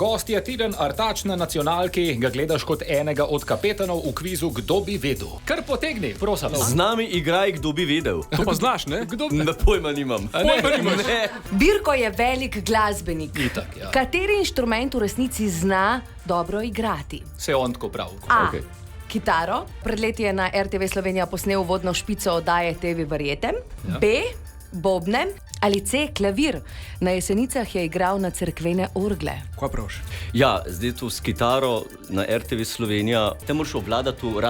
Gost je teden Artač na nacionalki, ga gledaš kot enega od kapetanov v kvizu Kdo bi vedel. Kar potegni, prosim. Z nami igraj, kdo bi vedel. To pa znaš, ne? Na pojma nimam. Ne. Birko je velik glasbenik. Itak, ja. Kateri inštrument v resnici zna dobro igrati? Se on tako prav. A. Okej. Kitaro. Pred leti je na RTV Slovenija posnel uvodno špico oddaje TV Verjetem. Ja. B. Bobne. Ali C. Klavir. Na Jesenicah je igral na cerkvene orgle. Kva praviš? Ja, zdaj tu s kitaro na RTV Slovenija, te moraš obvladati v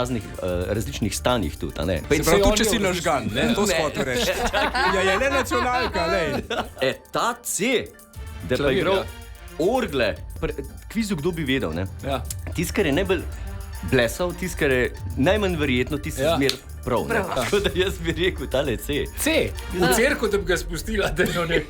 različnih stanjih tudi, a ne? Se pravi, on tudi če je si v nažgan, ne? To smo hotel reči. Ja, je le nacionalka, lej. Ta C, da pa Klavir, igral ja. orgle, kvizu kdo bi vedel, ne? Ja. Tis, kar je najbolj blesal, tis, kar je najmanj verjetno, tis Ja. zmer prav. Ne? Prav. Tako da jaz bi rekel tale C. C. V cerku, da bi ga spustila, da ne.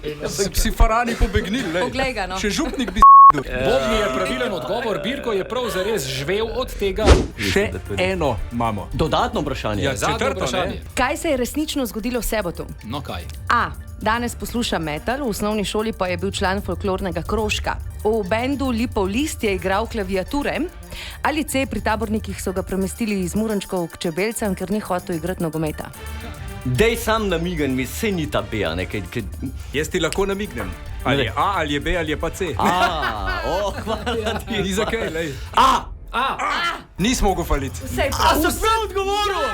Si farani pobegnili, lej. Poglej ga, no. Še župnik bi Bobni je pravilen odgovor, Birko je prav zares živel od tega. Še eno imamo. Dodatno vprašanje. Ja, Zadnje četrto, vprašanje. Kaj se je resnično zgodilo v Sebotu? No kaj? A. Danes posluša metal, v osnovni šoli pa je bil član folklornega krožka. V bendu Lipov list je igral klaviature. Ali C. Pri tabornikih so ga premestili iz Murančkov k Čebelcem, ker ni hotel igrati nogometa. Dej sam namigen mi, se ni ta B, a ne? Jaz ti lahko namignem. Ali je A, ali je B, ali je pa C. Hvala ti. Ni za kaj, lej. A! Nismo mogel faliti. Vse Vse odgovoril!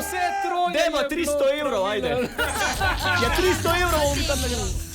Vse troje. Dajmo 300 evrov, ajde. Ja, 300 evrov bom tam naredil.